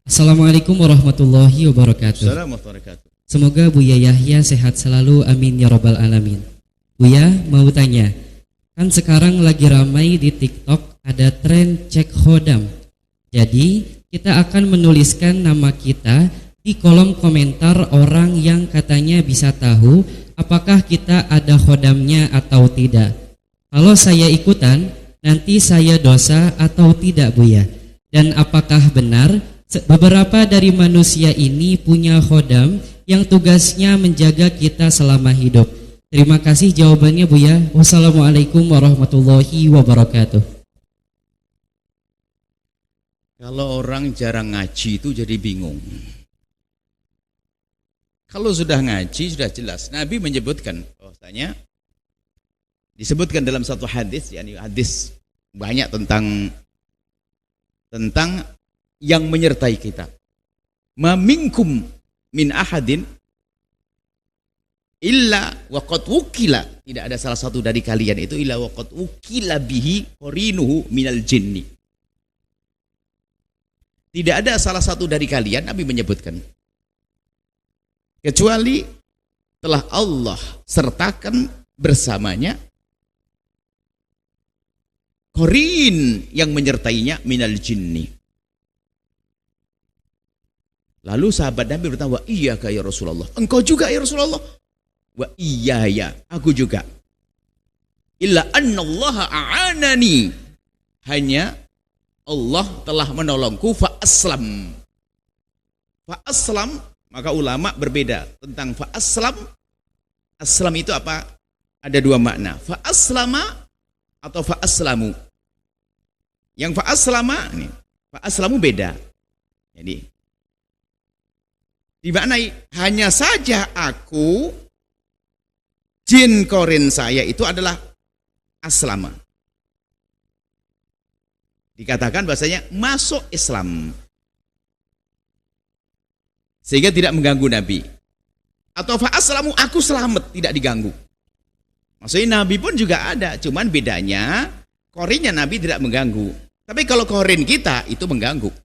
Assalamualaikum warahmatullahi wabarakatuh. Assalamualaikum warahmatullahi wabarakatuh. Semoga Buya Yahya sehat selalu, amin ya robbal alamin. Buya mau tanya, kan sekarang lagi ramai di TikTok ada tren cek khodam. Jadi kita akan menuliskan nama kita di kolom komentar orang yang katanya bisa tahu apakah kita ada khodamnya atau tidak. Kalau saya ikutan, nanti saya dosa atau tidak Buya? Dan apakah benar beberapa dari manusia ini punya khodam yang tugasnya menjaga kita selama hidup? Terima kasih jawabannya Buya. Wassalamualaikum warahmatullahi wabarakatuh. Kalau orang jarang ngaji itu jadi bingung. Kalau sudah ngaji sudah jelas. Nabi menyebutkan bahwasanya disebutkan dalam satu hadis, yakni hadis banyak tentang yang menyertai kita. Ma minkum min ahadin illa waqad wukila. Tidak ada salah satu dari kalian itu illa waqad wukila bihi qarinuhu minal jinni. Tidak ada salah satu dari kalian, Nabi menyebutkan, kecuali telah Allah sertakan bersamanya qarin yang menyertainya minal jinni. Lalu sahabat Nabi bertanya, wa iyyaka ya Rasulullah, engkau juga ya Rasulullah? Wa iyaya, aku juga. Illa annallaha a'anani, hanya Allah telah menolongku, fa aslam. Fa aslam, maka ulama berbeda tentang fa aslam. Aslam itu apa? Ada dua makna. Fa aslama atau fa aslamu. Yang fa aslama ini, fa aslamu beda. Jadi dimaknai hanya saja aku, jin korin saya itu adalah aslama. Dikatakan bahasanya masuk Islam, sehingga tidak mengganggu Nabi. Atau fa aslamu, aku selamat, tidak diganggu. Maksudnya Nabi pun juga ada, cuman bedanya korinnya Nabi tidak mengganggu. Tapi kalau korin kita itu mengganggu.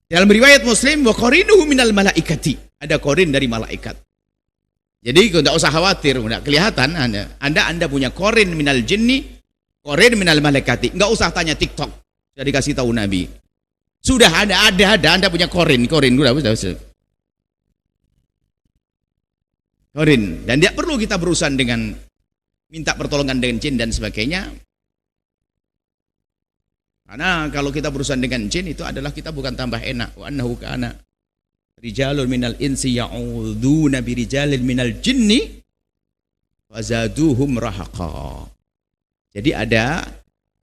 Dalam riwayat Muslim, wa qarinuhu minal malaikati, ada korin dari malaikat. Jadi tidak usah khawatir, tidak kelihatan Anda punya korin minal jinni, korin minal malaikati. Enggak usah tanya TikTok, sudah dikasih tahu Nabi. Sudah ada Anda punya korin sudah. Korin, dan tidak perlu kita berurusan dengan minta pertolongan dengan jin dan sebagainya. Karena kalau kita berurusan dengan jin itu adalah kita bukan tambah enak. Wa annahu kana rijalun minal insi ya'udzuuna birijalin minal jinni fazaduhum rahaqa. Jadi ada,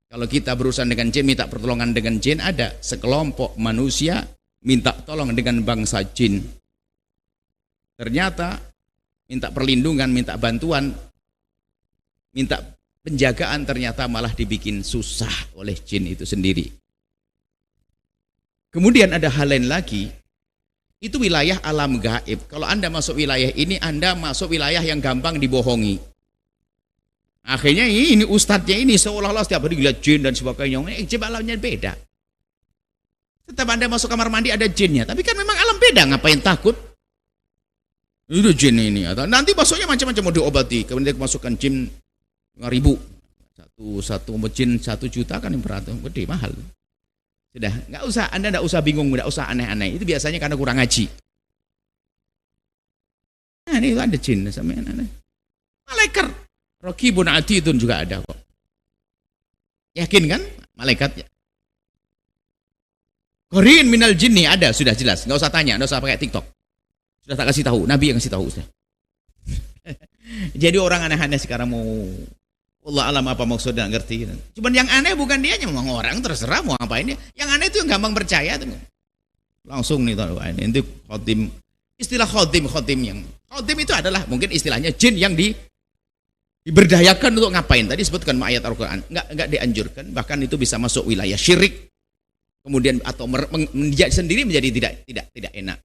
kalau kita berurusan dengan jin, minta pertolongan dengan jin, ada sekelompok manusia minta tolong dengan bangsa jin. Ternyata minta perlindungan, minta bantuan, minta penjagaan, ternyata malah dibikin susah oleh jin itu sendiri. Kemudian ada hal lain lagi, itu wilayah alam gaib. Kalau Anda masuk wilayah ini, Anda masuk wilayah yang gampang dibohongi. Akhirnya ini ustadznya ini seolah-olah setiap hari lihat jin dan sebagainya. Jin alamnya beda. Tetap Anda masuk kamar mandi ada jinnya, tapi kan memang alam beda, ngapain takut? Itu jin ini. Atau nanti masuknya macam-macam, mau diobati, kemudian masukkan jin 5.000, satu jin 1 juta kan yang berat, gede, mahal. Sudah, nggak usah, Anda nggak usah bingung, nggak usah aneh-aneh. Itu biasanya karena kurang ngaji. Nah, ini ada jin sama aneh. Malaikat Raqibun Atidun juga ada kok. Yakin kan malaikatnya? Qarin minal jinni ada, sudah jelas, nggak usah tanya, nggak usah pakai TikTok. Sudah tak kasih tahu, Nabi yang kasih tahu sudah. Jadi orang aneh-aneh sekarang mau Allah alam apa maksudnya ngerti. Cuman yang aneh bukan dianya, memang orang terserah mau ngapain dia. Yang aneh itu yang gampang percaya tuh. Langsung nih tahu ini khotim. Istilah khotim yang khotim itu adalah mungkin istilahnya jin yang diberdayakan untuk ngapain. Tadi sebutkan ayat Al-Qur'an, enggak dianjurkan, bahkan itu bisa masuk wilayah syirik. Kemudian atau sendiri menjadi tidak enak.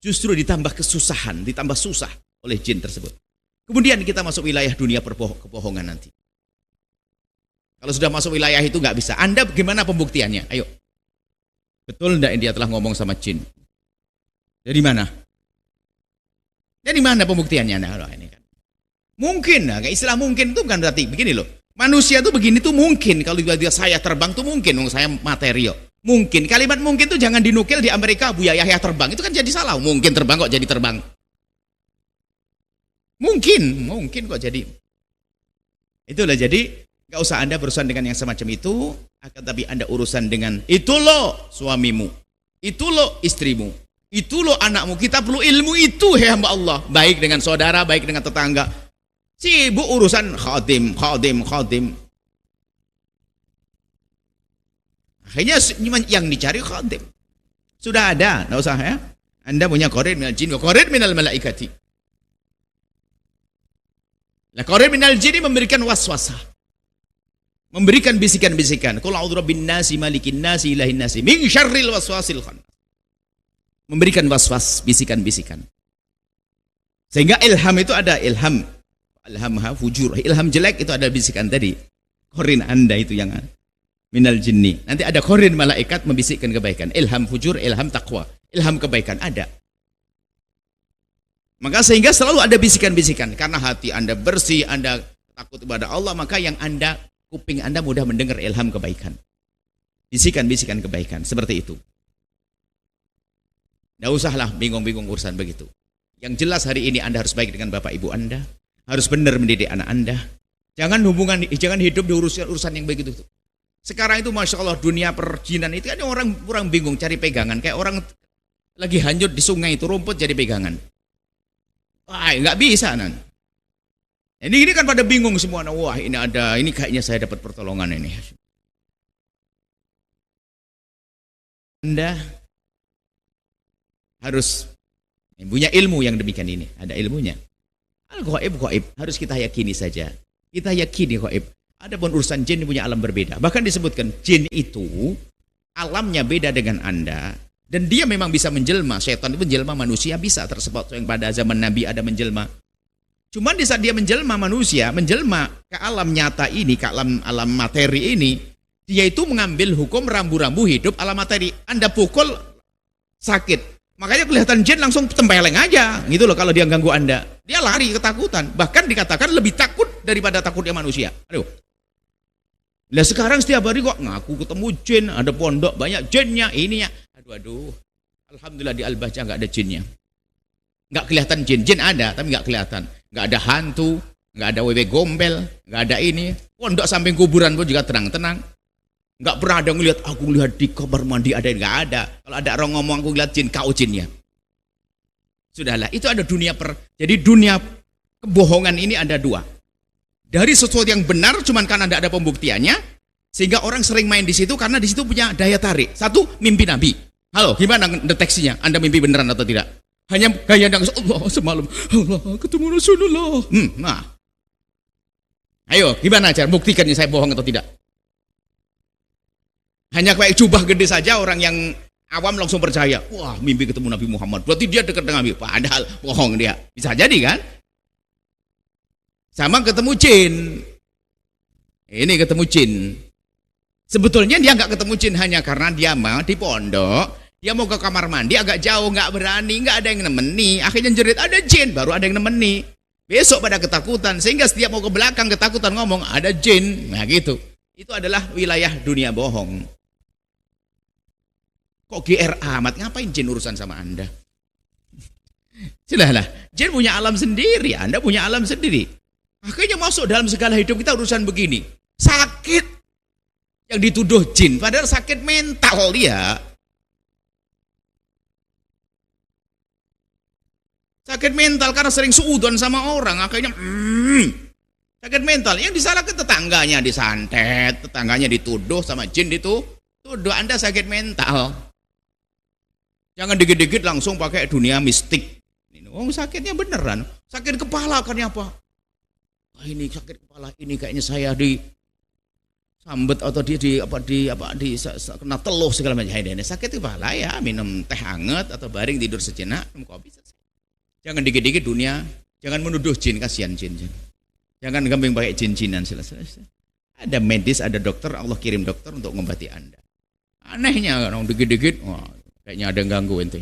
Justru ditambah kesusahan, ditambah susah oleh jin tersebut. Kemudian kita masuk wilayah dunia kebohongan nanti. Kalau sudah masuk wilayah itu nggak bisa. Anda bagaimana pembuktiannya? Ayo. Betul enggak dia telah ngomong sama jin? Dari mana? Dari mana pembuktiannya? Nah, ini kan. Mungkin, nah, istilah mungkin itu kan berarti begini loh. Manusia tuh begini tuh mungkin, kalau dia saya terbang tuh mungkin, saya material. Mungkin, kalimat mungkin tuh jangan dinukil di Amerika, Buya Yahya terbang, itu kan jadi salah. Mungkin terbang kok jadi terbang. Mungkin kok jadi. Itulah jadi, gak usah Anda berurusan dengan yang semacam itu, akan tapi Anda urusan dengan, itu loh suamimu, itu loh istrimu, itu loh anakmu. Kita perlu ilmu itu, hamba Allah. Baik dengan saudara, baik dengan tetangga. Sibuk urusan khadim. Akhirnya yang dicari khadim. Sudah ada, tidak usah ya. Anda punya qarin minal jin, qarin minal malaikati. Nah, qarin minal jin memberikan waswasah. Memberikan bisikan-bisikan. Qul a'udzu birabbin nasi, malikin nasi, ilahin nasi, min syarril waswasil khannas. Memberikan waswas, bisikan-bisikan. Sehingga ilham itu ada ilham. Ilhamha fujur, ilham jelek itu ada bisikan tadi. Qarin Anda itu yang minal jinni. Nanti ada qarin malaikat membisikkan kebaikan. Ilham fujur, ilham taqwa, ilham kebaikan ada. Maka sehingga selalu ada bisikan-bisikan. Karena hati Anda bersih, Anda takut kepada Allah, maka yang Anda, kuping Anda mudah mendengar ilham kebaikan. Bisikan-bisikan kebaikan, seperti itu. Tidak usahlah bingung-bingung urusan begitu. Yang jelas hari ini Anda harus baik dengan bapak ibu Anda. Harus benar mendidik anak Anda. Jangan hidup di urusan yang begitu. Sekarang itu Masya Allah dunia perjinan itu ada orang bingung cari pegangan. Kayak orang lagi hanyut di sungai itu rumput jadi pegangan. Wah, nggak bisa nan. Ini kan pada bingung semua. Wah, ini kayaknya saya dapat pertolongan ini. Anda harus punya ilmu yang demikian ini. Ada ilmunya. Al-ghaib harus kita yakini saja. Kita yakini ghaib. Adapun urusan jin punya alam berbeda. Bahkan disebutkan jin itu alamnya beda dengan Anda. Dan dia memang bisa menjelma. Setan itu menjelma manusia bisa tersebut yang pada zaman Nabi ada menjelma. Cuman di saat dia menjelma manusia, menjelma ke alam nyata ini, ke alam materi ini, dia itu mengambil hukum rambu-rambu hidup alam materi. Anda pukul sakit. Makanya kelihatan jin langsung tempeleng aja, gitu loh kalau dia ganggu Anda. Dia lari ketakutan, bahkan dikatakan lebih takut daripada takutnya manusia. Aduh. Nah sekarang setiap hari kok ngaku ketemu jin, ada pondok banyak jinnya, ininya. Aduh. Alhamdulillah di Al-Bahjah nggak ada jinnya. Nggak kelihatan jin ada, tapi nggak kelihatan. Nggak ada hantu, nggak ada wewe gombel, nggak ada ini. Pondok samping kuburan pun juga tenang-tenang. Nggak pernah ada ngelihat, aku lihat di kamar mandi ada, nggak ada. Kalau ada orang ngomong aku lihat jin, kau jinnya. Sudahlah, itu ada jadi dunia kebohongan ini ada dua. Dari sesuatu yang benar, cuman karena tidak ada pembuktiannya, sehingga orang sering main di situ karena di situ punya daya tarik. Satu, mimpi Nabi. Halo, gimana deteksinya? Anda mimpi beneran atau tidak? Hanya gaya nangis, Allah semalam, Allah ketemu Rasulullah. Nah, ayo, gimana cara buktikannya saya bohong atau tidak? Hanya kayak jubah gede saja orang yang awam langsung percaya. Wah, mimpi ketemu Nabi Muhammad. Berarti dia dekat dengan Nabi. Padahal bohong dia. Bisa jadi kan? Sama ketemu jin. Ini ketemu jin. Sebetulnya dia nggak ketemu jin hanya karena dia mau di pondok. Dia mau ke kamar mandi agak jauh, nggak berani, nggak ada yang nemeni. Akhirnya jerit ada jin, baru ada yang nemeni. Besok pada ketakutan. Sehingga setiap mau ke belakang ketakutan ngomong ada jin. Nah gitu. Itu adalah wilayah dunia bohong. Kok GR amat, ngapain jin urusan sama Anda? Sudahlah, jin punya alam sendiri, Anda punya alam sendiri. Akhirnya masuk dalam segala hidup kita urusan begini. Sakit yang dituduh jin, padahal sakit mental dia. Sakit mental karena sering suudon sama orang, akhirnya sakit mental. Yang disalahkan tetangganya disantet, tetangganya dituduh sama jin tuduh Anda sakit mental. Jangan dikit-dikit langsung pakai dunia mistik. Oh, sakitnya beneran. Sakit kepala karena apa? Wah, ini sakit kepala ini kayaknya saya di sambet atau kena teluh segala macam. Ini sakit kepala ya, minum teh hangat atau baring tidur sejenak, minum kopi. Jangan dikit-dikit dunia, jangan menuduh jin, kasihan jin. Jangan gampang pakai jin-jinan. Ada medis, ada dokter, Allah kirim dokter untuk mengobati Anda. Anehnya orang dikit-dikit, wah, kayaknya ada yang ganggu ente.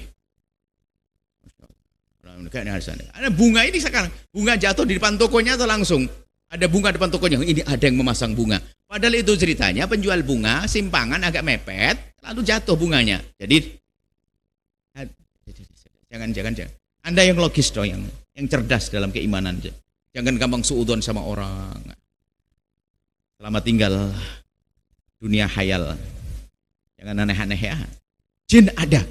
Ada bunga ini sekarang, bunga jatuh di depan tokonya atau langsung? Ada bunga depan tokonya, ini ada yang memasang bunga. Padahal itu ceritanya penjual bunga, simpangan agak mepet, lalu jatuh bunganya. Jadi, jangan. Anda yang logis dong, yang cerdas dalam keimanan. Jangan gampang suudzon sama orang. Selamat tinggal dunia khayal. Jangan aneh-aneh ya. Jin ada.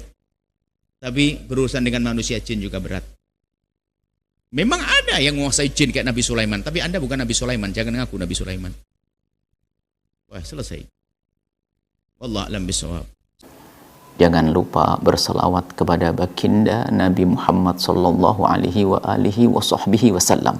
Tapi berurusan dengan manusia jin juga berat. Memang ada yang menguasai jin kayak Nabi Sulaiman. Tapi Anda bukan Nabi Sulaiman. Jangan ngaku Nabi Sulaiman. Wah, selesai. Wallahu a'lam bishawab. Jangan lupa berselawat kepada baginda Nabi Muhammad sallallahu alaihi wa alihi wa sahbihi wasallam.